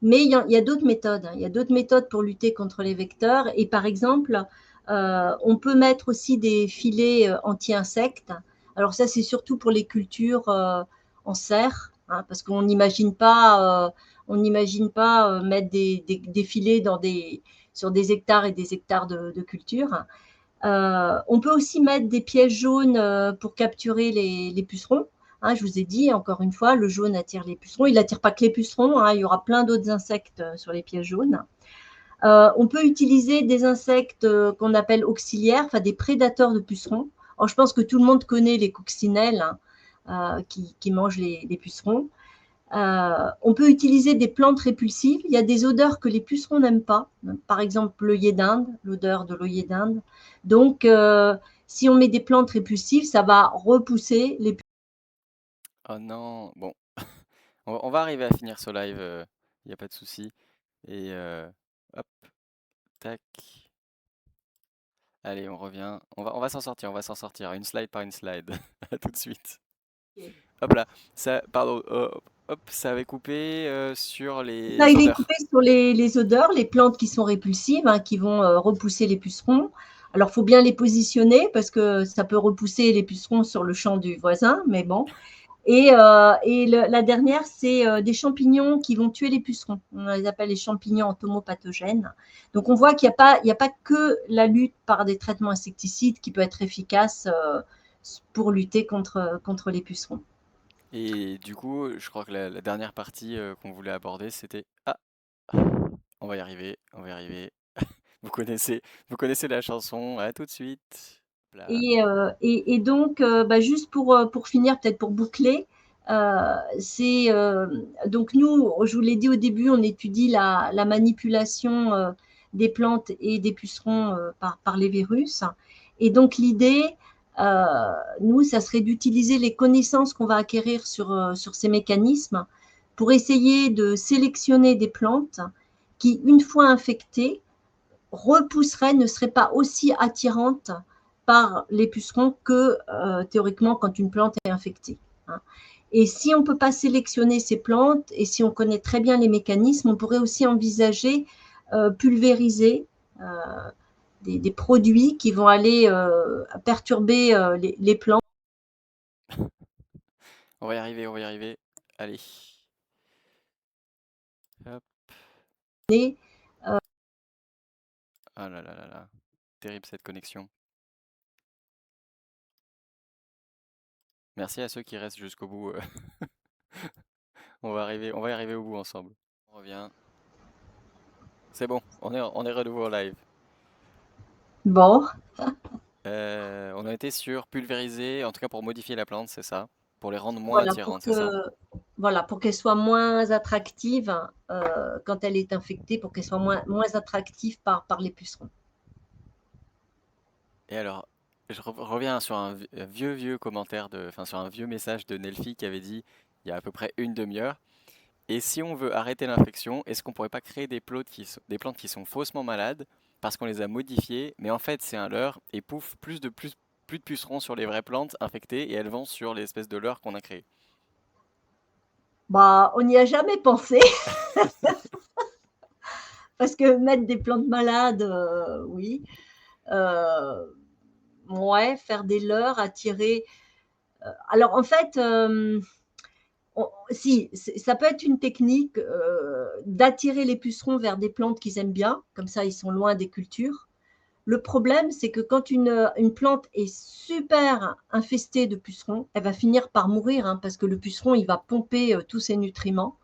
Mais il y a d'autres méthodes. Il y a d'autres méthodes pour lutter contre les vecteurs. Et par exemple, on peut mettre aussi des filets anti-insectes. Alors ça, c'est surtout pour les cultures en serre, hein, parce on n'imagine pas mettre des filets sur des hectares et des hectares de culture. On peut aussi mettre des pièges jaunes pour capturer les pucerons. Hein, je vous ai dit, encore une fois, le jaune attire les pucerons. Il n'attire pas que les pucerons, hein, il y aura plein d'autres insectes sur les pièges jaunes. On peut utiliser des insectes qu'on appelle auxiliaires, enfin des prédateurs de pucerons. Alors, je pense que tout le monde connaît les coccinelles, hein, qui mangent les pucerons. On peut utiliser des plantes répulsives. Il y a des odeurs que les pucerons n'aiment pas. Par exemple, l'œillet d'Inde, l'odeur de l'œillet d'Inde. Donc, si on met des plantes répulsives, ça va repousser les pucerons. Oh non, bon, on va arriver à finir ce live, il n'y a pas de souci. Et hop, tac. Allez, on revient. On va s'en sortir, on va s'en sortir. Une slide par une slide. À tout de suite. Hop là, ça, pardon, hop, ça avait coupé sur Là, les il est odeurs. coupé sur les odeurs, les plantes qui sont répulsives, hein, qui vont repousser les pucerons. Alors, il faut bien les positionner parce que ça peut repousser les pucerons sur le champ du voisin, mais bon. La dernière, c'est des champignons qui vont tuer les pucerons. On les appelle les champignons entomopathogènes. Donc, on voit qu'il n'y a pas que la lutte par des traitements insecticides qui peut être efficace pour lutter contre les pucerons. Et du coup, je crois que la dernière partie qu'on voulait aborder, c'était... Ah, on va y arriver, on va y arriver. Vous connaissez, vous connaissez la chanson, à tout de suite. Là. Donc, juste pour finir, peut-être pour boucler, donc nous, je vous l'ai dit au début, on étudie la manipulation des plantes et des pucerons par les virus. Et donc l'idée, euh, nous, ça serait d'utiliser les connaissances qu'on va acquérir sur ces mécanismes pour essayer de sélectionner des plantes qui, une fois infectées, repousserait, ne serait pas aussi attirante par les pucerons que théoriquement quand une plante est infectée. Hein. Et si on ne peut pas sélectionner ces plantes et si on connaît très bien les mécanismes, on pourrait aussi envisager pulvériser des produits qui vont aller perturber les plantes. On va y arriver, on va y arriver. Allez. Hop. Et, Ah là là là là. Terrible cette connexion. Merci à ceux qui restent jusqu'au bout. On va y arriver au bout ensemble. On revient. C'est bon, on est de nouveau en live. bon, On a été sur pulvériser, en tout cas pour modifier la plante, c'est ça? Pour les rendre moins voilà, attirantes, c'est ça? voilà, pour qu'elle soit moins attractive quand elle est infectée, pour qu'elle soit moins attractive par les pucerons. Et alors, je reviens sur un vieux commentaire enfin sur un vieux message de Nelfi qui avait dit il y a à peu près une demi-heure. Et si on veut arrêter l'infection, est-ce qu'on pourrait pas créer des plantes qui sont faussement malades parce qu'on les a modifiées, mais en fait c'est un leurre et pouf, plus de pucerons sur les vraies plantes infectées et elles vont sur l'espèce de leurre qu'on a créé. Bah, on n'y a jamais pensé, parce que mettre des plantes malades, oui. Euh, ouais, faire des leurres, attirer. Alors, en fait, si, ça peut être une technique d'attirer les pucerons vers des plantes qu'ils aiment bien, comme ça, ils sont loin des cultures. Le problème, c'est que quand une plante est super infestée de pucerons, elle va finir par mourir, hein, parce que le puceron, il va pomper tous ses nutriments.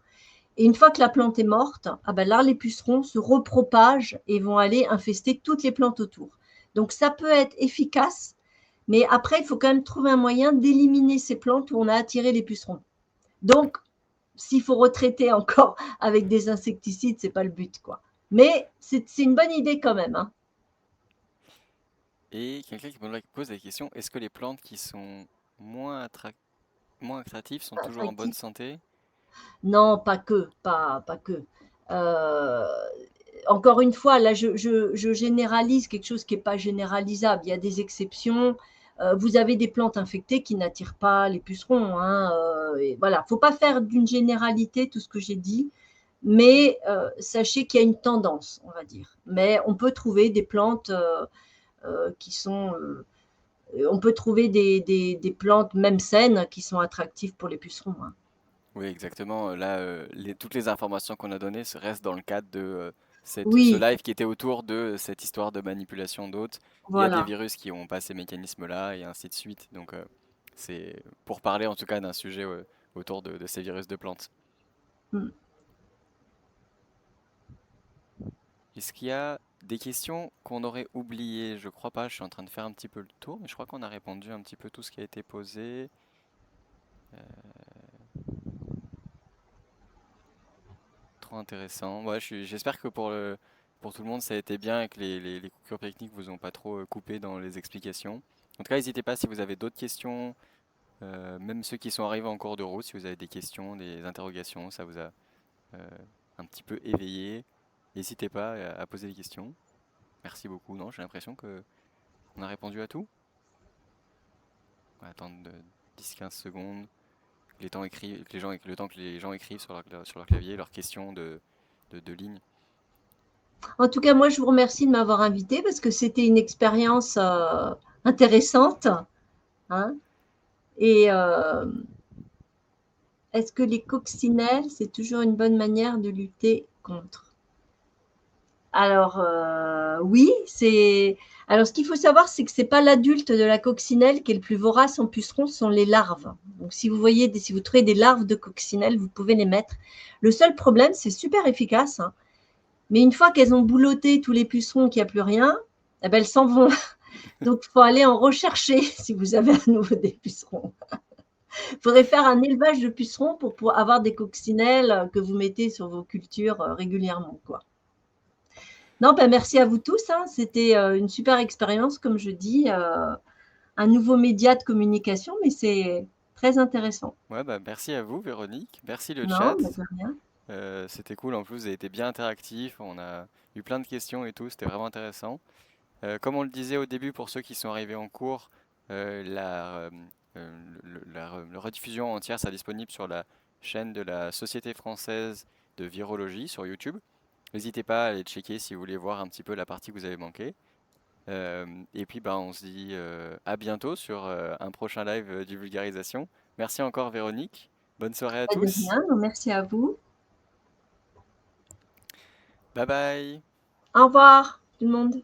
Et une fois que la plante est morte, ah ben là, les pucerons se repropagent et vont aller infester toutes les plantes autour. Donc ça peut être efficace, mais après, il faut quand même trouver un moyen d'éliminer ces plantes où on a attiré les pucerons. Donc, s'il faut retraiter encore avec des insecticides, c'est pas le but, quoi. Mais c'est une bonne idée quand même. Hein. Et quelqu'un qui me pose la question, est-ce que les plantes qui sont moins attrac- moins attractives sont toujours en bonne Attractif. santé? Non, pas que, pas que. Euh, Encore une fois, là, je généralise quelque chose qui n'est pas généralisable. Il y a des exceptions. Vous avez des plantes infectées qui n'attirent pas les pucerons. Hein, et voilà, faut pas faire d'une généralité tout ce que j'ai dit, mais sachez qu'il y a une tendance, on va dire. Mais on peut trouver des plantes qui sont, on peut trouver des plantes même saines qui sont attractives pour les pucerons. Hein. Oui, exactement. Là, toutes les informations qu'on a données restent dans le cadre de ce Oui, live qui était autour de cette histoire de manipulation d'hôtes. Il y a des voilà. virus qui n'ont pas ces mécanismes-là et ainsi de suite. Donc, c'est pour parler en tout cas d'un sujet autour de ces virus de plantes. Mm. Est-ce qu'il y a des questions qu'on aurait oubliées? Je crois pas. Je suis en train de faire un petit peu le tour, mais je crois qu'on a répondu un petit peu tout ce qui a été posé. Trop intéressant. Ouais, j'espère que pour tout le monde ça a été bien et que les coupures techniques vous ont pas trop coupé dans les explications. En tout cas, n'hésitez pas si vous avez d'autres questions, même ceux qui sont arrivés en cours de route, si vous avez des questions, des interrogations, ça vous a euh, un petit peu éveillé. N'hésitez pas à poser des questions. Merci beaucoup. Non, j'ai l'impression que on a répondu à tout. On va attendre 10-15 secondes. le temps que les gens écrivent sur leur clavier leurs questions de ligne. En tout cas, moi, je vous remercie de m'avoir invité parce que c'était une expérience intéressante, hein. Et est-ce que les coccinelles, c'est toujours une bonne manière de lutter contre? Alors, oui, c'est. Alors, ce qu'il faut savoir, c'est que c'est pas l'adulte de la coccinelle qui est le plus vorace en puceron, ce sont les larves. Donc, si vous voyez, si vous trouvez des larves de coccinelle, vous pouvez les mettre. Le seul problème, c'est super efficace, hein, mais une fois qu'elles ont boulotté tous les pucerons, qu'il n'y a plus rien, eh ben, elles s'en vont. Donc, il faut aller en rechercher si vous avez à nouveau des pucerons. Il faudrait faire un élevage de pucerons pour avoir des coccinelles que vous mettez sur vos cultures régulièrement, quoi. Non, ben merci à vous tous, hein. C'était une super expérience, comme je dis, un nouveau média de communication, mais c'est très intéressant. Ouais, bah merci à vous, Véronique. Merci le Non, chat. ben de rien. C'était cool. En plus, vous avez été bien interactif. On a eu plein de questions et tout. C'était vraiment intéressant. Comme on le disait au début, pour ceux qui sont arrivés en cours, la rediffusion entière sera disponible sur la chaîne de la Société française de virologie sur YouTube. N'hésitez pas à aller checker si vous voulez voir un petit peu la partie que vous avez manquée. Et puis, bah, on se dit à bientôt sur un prochain live de vulgarisation. Merci encore, Véronique. Bonne soirée à Ben de tous. rien, non, merci à vous. Bye bye. Au revoir, tout le monde.